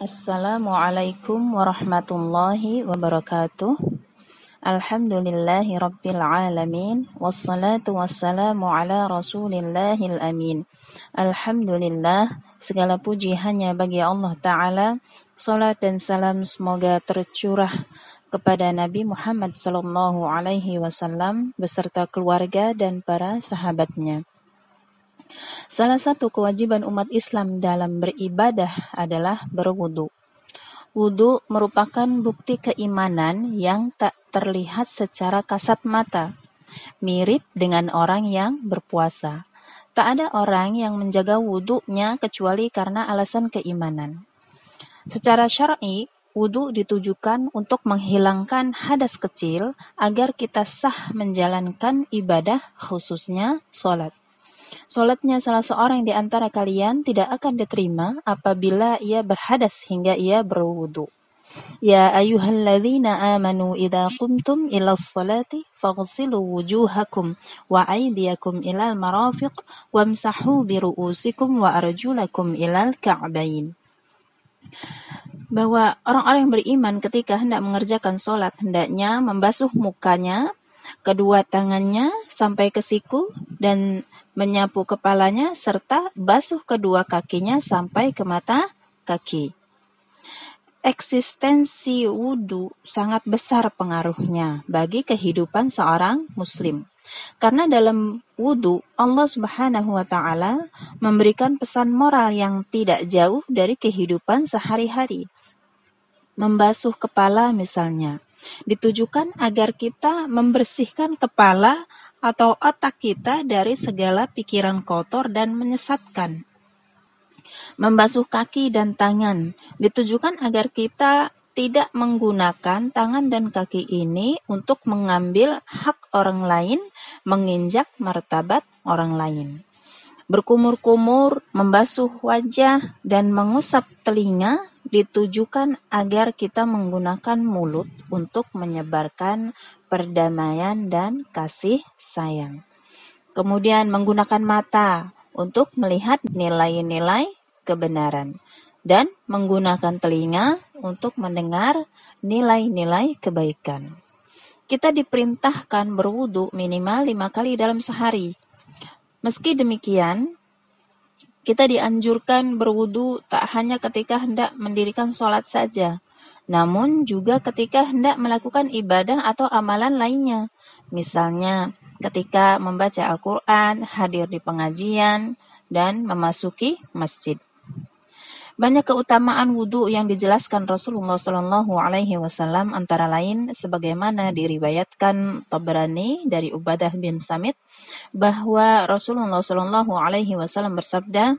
Assalamualaikum warahmatullahi wabarakatuh. Alhamdulillahi rabbil alamin. Wassalatu wassalamu ala rasulillahil amin. Alhamdulillah, segala puji hanya bagi Allah Ta'ala. Salat dan salam semoga tercurah kepada Nabi Muhammad sallallahu alaihi wasallam beserta keluarga dan para sahabatnya. Salah satu kewajiban umat Islam dalam beribadah adalah berwudu. Wudu merupakan bukti keimanan yang tak terlihat secara kasat mata, mirip dengan orang yang berpuasa. Tak ada orang yang menjaga wudunya kecuali karena alasan keimanan. Secara syar'i, wudu ditujukan untuk menghilangkan hadas kecil agar kita sah menjalankan ibadah, khususnya sholat. Sholatnya salah seorang di antara kalian tidak akan diterima apabila ia berhadas hingga ia berwudu. Ya ayyuhalladzina amanu idza qumtum ilas salati faghsilu wujuhakum wa aydiyakum ilal marafiq wamsahu biru'usikum wa arjulakum ilal ka'bain. Bahwa orang-orang yang beriman ketika hendak mengerjakan sholat hendaknya membasuh mukanya, kedua tangannya sampai ke siku dan menyapu kepalanya serta basuh kedua kakinya sampai ke mata kaki. Eksistensi wudu sangat besar pengaruhnya bagi kehidupan seorang muslim. Karena dalam wudu Allah Subhanahu wa taala memberikan pesan moral yang tidak jauh dari kehidupan sehari-hari. Membasuh kepala misalnya ditujukan agar kita membersihkan kepala atau otak kita dari segala pikiran kotor dan menyesatkan. Membasuh kaki dan tangan ditujukan agar kita tidak menggunakan tangan dan kaki ini untuk mengambil hak orang lain, menginjak martabat orang lain. Berkumur-kumur, membasuh wajah, dan mengusap telinga ditujukan agar kita menggunakan mulut untuk menyebarkan perdamaian dan kasih sayang. Kemudian menggunakan mata untuk melihat nilai-nilai kebenaran. Dan menggunakan telinga untuk mendengar nilai-nilai kebaikan. Kita diperintahkan berwudu minimal 5 kali dalam sehari. Meski demikian, kita dianjurkan berwudu tak hanya ketika hendak mendirikan sholat saja, namun juga ketika hendak melakukan ibadah atau amalan lainnya. Misalnya, ketika membaca Al-Quran, hadir di pengajian, dan memasuki masjid. Banyak keutamaan wudu yang dijelaskan Rasulullah Shallallahu Alaihi Wasallam antara lain sebagaimana diriwayatkan Tabrani dari Ubadah bin Samit bahwa Rasulullah Shallallahu Alaihi Wasallam bersabda,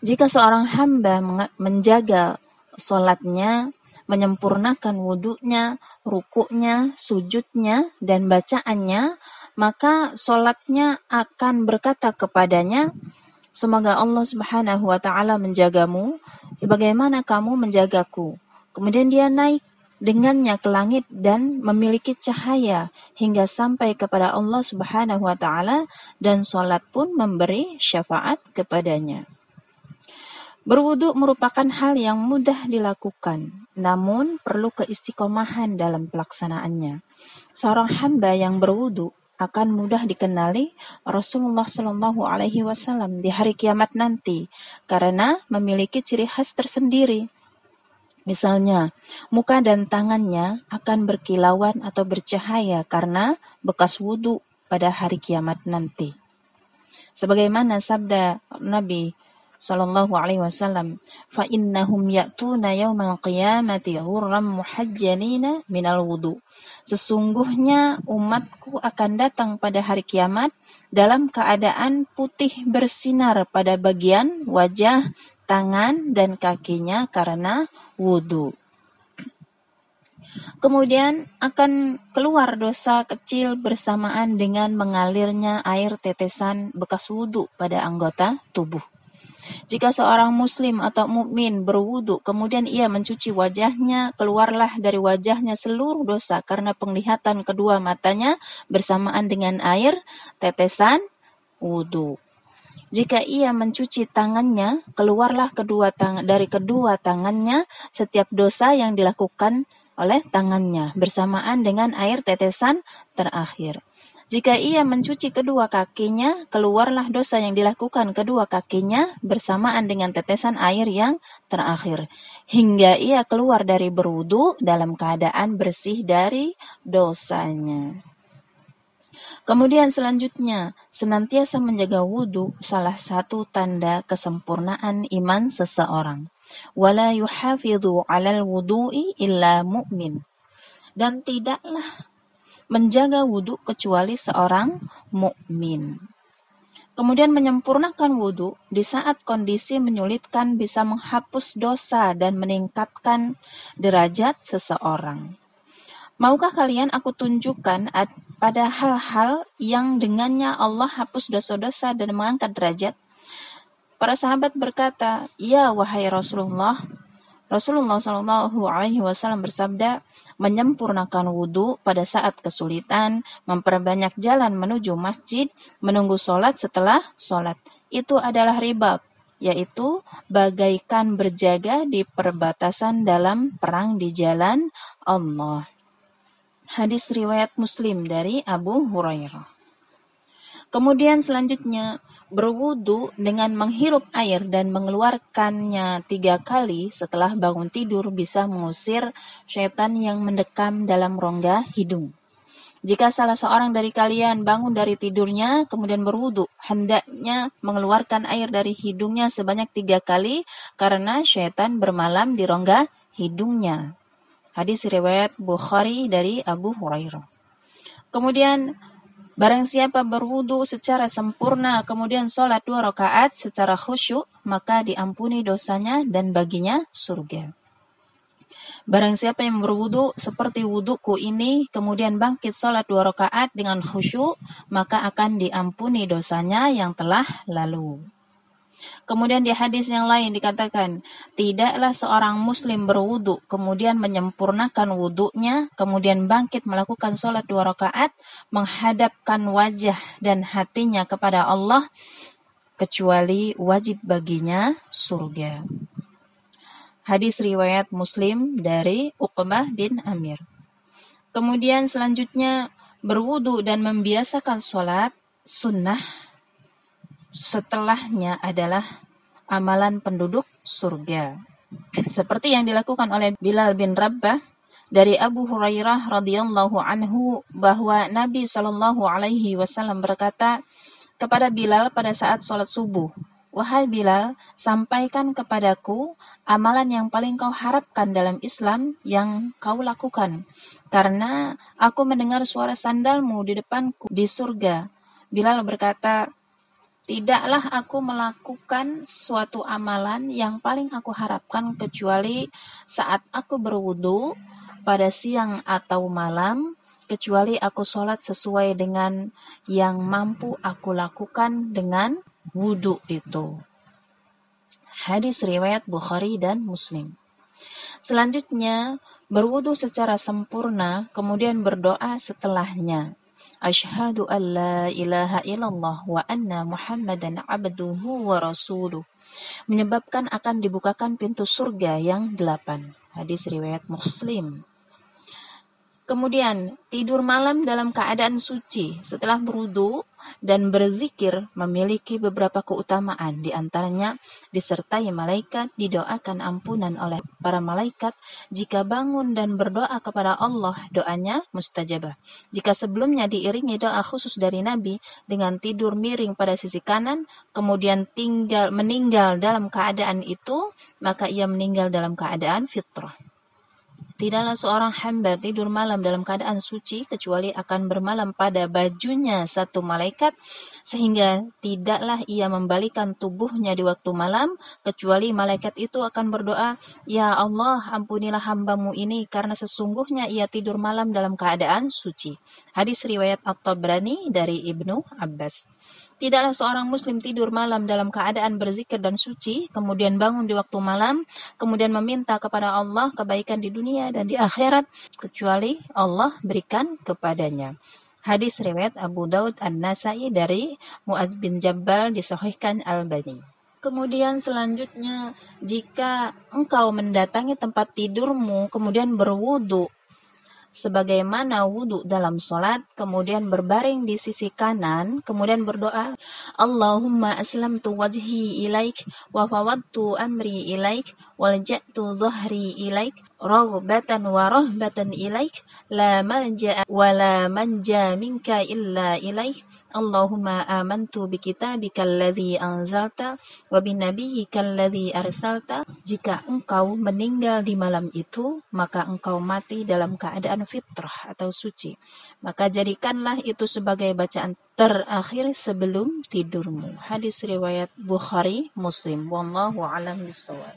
jika seorang hamba menjaga sholatnya, menyempurnakan wudunya, rukuknya, sujudnya, dan bacaannya, maka sholatnya akan berkata kepadanya, semoga Allah Subhanahu wa taala menjagamu sebagaimana kamu menjagaku. Kemudian dia naik dengannya ke langit dan memiliki cahaya hingga sampai kepada Allah Subhanahu wa taala dan salat pun memberi syafaat kepadanya. Berwudu merupakan hal yang mudah dilakukan, namun perlu keistiqomahan dalam pelaksanaannya. Seorang hamba yang berwudu akan mudah dikenali Rasulullah Shallallahu Alaihi Wasallam di hari kiamat nanti karena memiliki ciri khas tersendiri. Misalnya, muka dan tangannya akan berkilauan atau bercahaya karena bekas wudu pada hari kiamat nanti. Sebagaimana sabda Nabi Sallallahu Alaihi Wasallam, fa innahum ya'tuna yaumal qiyamati ghurram muhajjalina minal wudu. Sesungguhnya umatku akan datang pada hari kiamat dalam keadaan putih bersinar pada bagian wajah, tangan, dan kakinya karena wudu. Kemudian akan keluar dosa kecil bersamaan dengan mengalirnya air tetesan bekas wudu pada anggota tubuh. Jika seorang muslim atau mukmin berwudu kemudian ia mencuci wajahnya, keluarlah dari wajahnya seluruh dosa karena penglihatan kedua matanya bersamaan dengan air tetesan wudu. Jika ia mencuci tangannya, keluarlah dari kedua tangannya setiap dosa yang dilakukan oleh tangannya bersamaan dengan air tetesan terakhir. Jika ia mencuci kedua kakinya, keluarlah dosa yang dilakukan kedua kakinya bersamaan dengan tetesan air yang terakhir. Hingga ia keluar dari berwudu dalam keadaan bersih dari dosanya. Kemudian selanjutnya, senantiasa menjaga wudu salah satu tanda kesempurnaan iman seseorang. Wala yuhafidhu 'alal wudu'i illa mu'min. Dan tidaklah menjaga wudu kecuali seorang mukmin. Kemudian menyempurnakan wudu di saat kondisi menyulitkan bisa menghapus dosa dan meningkatkan derajat seseorang. Maukah kalian aku tunjukkan pada hal-hal yang dengannya Allah hapus dosa-dosa dan mengangkat derajat? Para sahabat berkata, "Ya wahai Rasulullah." Rasulullah Shallallahu Alaihi Wasallam bersabda, menyempurnakan wudhu pada saat kesulitan, memperbanyak jalan menuju masjid, menunggu sholat setelah sholat. Itu adalah ribat, yaitu bagaikan berjaga di perbatasan dalam perang di jalan Allah. Hadis riwayat Muslim dari Abu Hurairah. Kemudian selanjutnya, berwudu dengan menghirup air dan mengeluarkannya 3 kali setelah bangun tidur bisa mengusir syaitan yang mendekam dalam rongga hidung. Jika salah seorang dari kalian bangun dari tidurnya kemudian berwudu, hendaknya mengeluarkan air dari hidungnya sebanyak 3 kali karena syaitan bermalam di rongga hidungnya. Hadis riwayat Bukhari dari Abu Hurairah. Kemudian barang siapa berwudu secara sempurna kemudian sholat 2 rakaat secara khusyuk, maka diampuni dosanya dan baginya surga. Barang siapa yang berwudu seperti wuduku ini kemudian bangkit sholat 2 rakaat dengan khusyuk, maka akan diampuni dosanya yang telah lalu. Kemudian di hadis yang lain dikatakan, tidaklah seorang muslim berwudu kemudian menyempurnakan wudunya, kemudian bangkit melakukan sholat 2 rakaat, menghadapkan wajah dan hatinya kepada Allah, kecuali wajib baginya surga. Hadis riwayat Muslim dari Uqbah bin Amir. Kemudian selanjutnya, berwudu dan membiasakan sholat sunnah setelahnya adalah amalan penduduk surga. Seperti yang dilakukan oleh Bilal bin Rabbah dari Abu Hurairah radhiyallahu anhu bahwa Nabi Shallallahu alaihi wasallam berkata kepada Bilal pada saat sholat subuh, "Wahai Bilal, sampaikan kepadaku amalan yang paling kau harapkan dalam Islam yang kau lakukan, karena aku mendengar suara sandalmu di depanku di surga." Bilal berkata, "Tidaklah aku melakukan suatu amalan yang paling aku harapkan kecuali saat aku berwudu pada siang atau malam, kecuali aku sholat sesuai dengan yang mampu aku lakukan dengan wudu itu." Hadis riwayat Bukhari dan Muslim. Selanjutnya, berwudu secara sempurna, kemudian berdoa setelahnya. Asyhadu an la ilaha illallah wa anna Muhammadan abduhu wa rasuluh. Menyebabkan akan dibukakan pintu surga yang 8. Hadis riwayat Muslim. Kemudian tidur malam dalam keadaan suci setelah berwudu dan berzikir memiliki beberapa keutamaan, di antaranya disertai malaikat, didoakan ampunan oleh para malaikat, jika bangun dan berdoa kepada Allah doanya mustajabah. Jika sebelumnya diiringi doa khusus dari Nabi dengan tidur miring pada sisi kanan kemudian meninggal dalam keadaan itu, maka ia meninggal dalam keadaan fitrah. Tidaklah seorang hamba tidur malam dalam keadaan suci kecuali akan bermalam pada bajunya satu malaikat, sehingga tidaklah ia membalikan tubuhnya di waktu malam kecuali malaikat itu akan berdoa, "Ya Allah, ampunilah hambamu ini karena sesungguhnya ia tidur malam dalam keadaan suci." Hadis riwayat At-Tabrani dari Ibnu Abbas. Tidaklah seorang muslim tidur malam dalam keadaan berzikir dan suci, kemudian bangun di waktu malam, kemudian meminta kepada Allah kebaikan di dunia dan di akhirat, kecuali Allah berikan kepadanya. Hadis riwayat Abu Daud An-Nasai dari Muaz bin Jabal, disahihkan Albani. Kemudian selanjutnya, jika engkau mendatangi tempat tidurmu kemudian berwudu sebagaimana wudu dalam sholat, kemudian berbaring di sisi kanan, kemudian berdoa, Allahumma aslamtu wajhi ilaik, wa fawadtu amri ilaik, walja'tu dhahri ilaik, raghbatan wa rahbatan ilaik, la malja'a wa la manja minka illa ilaik, Allahumma amantu bi kitabikal ladzi anzalta wa bi nabiyyikal ladzi arsalta. Jika engkau meninggal di malam itu, maka engkau mati dalam keadaan fitrah atau suci. Maka jadikanlah itu sebagai bacaan terakhir sebelum tidurmu. Hadis riwayat Bukhari, Muslim. Wallahu a'lam bishawab.